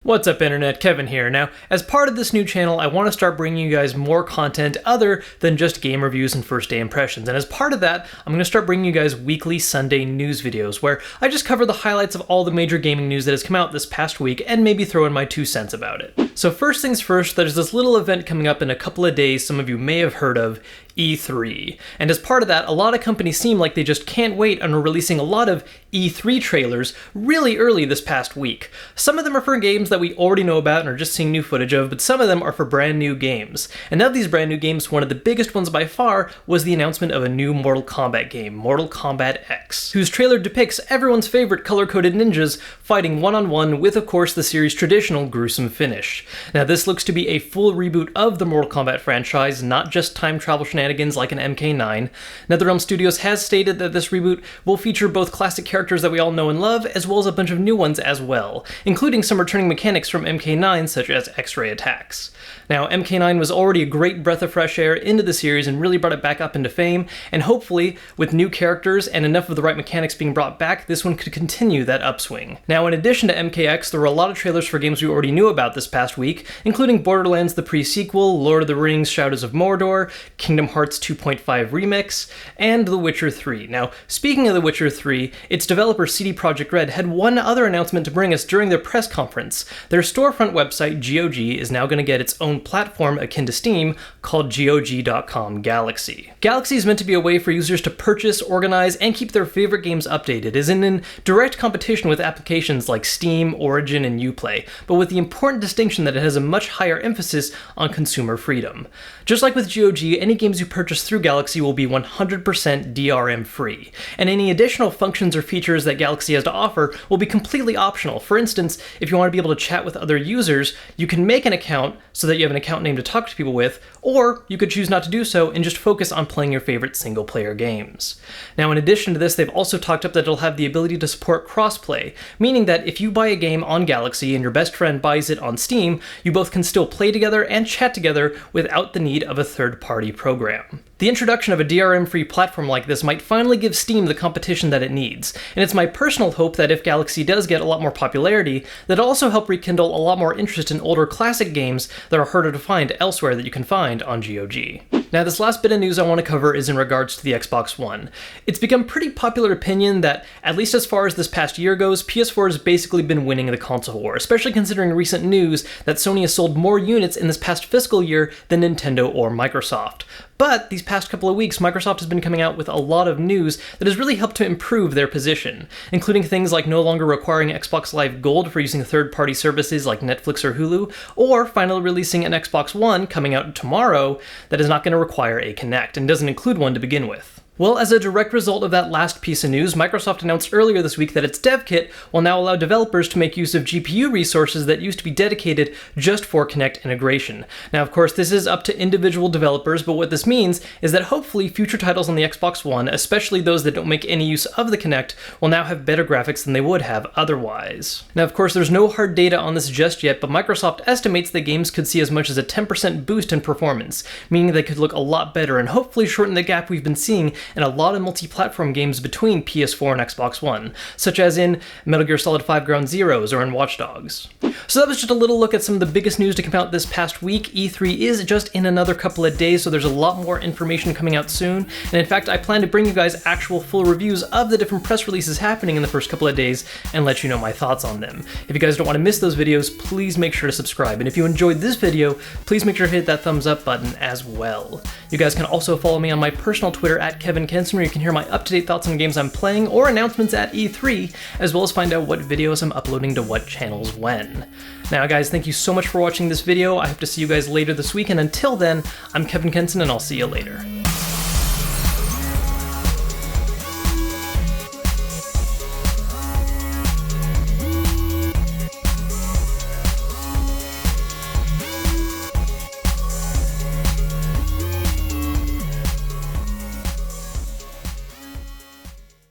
What's up internet, Kevin here. Now, as part of this new channel, I want to start bringing you guys more content other than just game reviews and first day impressions. And as part of that, I'm going to start bringing you guys weekly Sunday news videos where I just cover the highlights of all the major gaming news that has come out this past week and maybe throw in my 2 cents about it. So first things first, there's this little event coming up in a couple of days some of you may have heard of, E3. And as part of that, a lot of companies seem like they just can't wait and are releasing a lot of E3 trailers really early this past week. Some of them are for games that we already know about and are just seeing new footage of, but some of them are for brand new games. And of these brand new games, one of the biggest ones by far was the announcement of a new Mortal Kombat game, Mortal Kombat X, whose trailer depicts everyone's favorite color-coded ninjas fighting one-on-one with, of course, the series' traditional gruesome finish. Now, this looks to be a full reboot of the Mortal Kombat franchise, not just time travel shenanigans like an MK9. NetherRealm Studios has stated that this reboot will feature both classic characters that we all know and love, as well as a bunch of new ones as well, including some returning mechanics from MK9 such as X-ray attacks. Now, MK9 was already a great breath of fresh air into the series and really brought it back up into fame, and hopefully, with new characters and enough of the right mechanics being brought back, this one could continue that upswing. Now, in addition to MKX, there were a lot of trailers for games we already knew about this past week, including Borderlands the pre-sequel, Lord of the Rings Shadows of Mordor, Kingdom Hearts 2.5 Remix, and The Witcher 3. Now, speaking of The Witcher 3, its developer CD Projekt Red had one other announcement to bring us during their press conference. Their storefront website, GOG, is now going to get its own platform akin to Steam called GOG.com Galaxy. Galaxy is meant to be a way for users to purchase, organize, and keep their favorite games updated. It is in direct competition with applications like Steam, Origin, and Uplay, but with the important distinction that it has a much higher emphasis on consumer freedom. Just like with GOG, any games you purchase through Galaxy will be 100% DRM free, and any additional functions or features that Galaxy has to offer will be completely optional. For instance, if you want to be able to chat with other users, you can make an account so that you have an account name to talk to people with, or you could choose not to do so and just focus on playing your favorite single-player games. Now, in addition to this, they've also talked up that it'll have the ability to support crossplay, meaning that if you buy a game on Galaxy and your best friend buys it on Steam, you both can still play together and chat together without the need of a third-party program. The introduction of a DRM-free platform like this might finally give Steam the competition that it needs, and it's my personal hope that if Galaxy does get a lot more popularity, that it'll also help rekindle a lot more interest in older classic games that are harder to find elsewhere that you can find on GOG. Now, this last bit of news I want to cover is in regards to the Xbox One. It's become pretty popular opinion that, at least as far as this past year goes, PS4 has basically been winning the console war, especially considering recent news that Sony has sold more units in this past fiscal year than Nintendo or Microsoft. But these past couple of weeks, Microsoft has been coming out with a lot of news that has really helped to improve their position, including things like no longer requiring Xbox Live Gold for using third-party services like Netflix or Hulu, or finally releasing an Xbox One coming out tomorrow that is not going to require a Kinect and doesn't include one to begin with. Well, as a direct result of that last piece of news, Microsoft announced earlier this week that its dev kit will now allow developers to make use of GPU resources that used to be dedicated just for Kinect integration. Now, of course, this is up to individual developers, but what this means is that hopefully future titles on the Xbox One, especially those that don't make any use of the Kinect, will now have better graphics than they would have otherwise. Now, of course, there's no hard data on this just yet, but Microsoft estimates that games could see as much as a 10% boost in performance, meaning they could look a lot better and hopefully shorten the gap we've been seeing and a lot of multi-platform games between PS4 and Xbox One, such as in Metal Gear Solid 5 Ground Zeroes or in Watch Dogs. So that was just a little look at some of the biggest news to come out this past week. E3 is just in another couple of days, so there's a lot more information coming out soon, and in fact I plan to bring you guys actual full reviews of the different press releases happening in the first couple of days and let you know my thoughts on them. If you guys don't want to miss those videos, please make sure to subscribe, and if you enjoyed this video, please make sure to hit that thumbs up button as well. You guys can also follow me on my personal Twitter at Kevin Kenson, where you can hear my up-to-date thoughts on games I'm playing or announcements at E3, as well as find out what videos I'm uploading to what channels when. Now guys, thank you so much for watching this video. I hope to see you guys later this week, and until then, I'm Kevin Kenson and I'll see you later.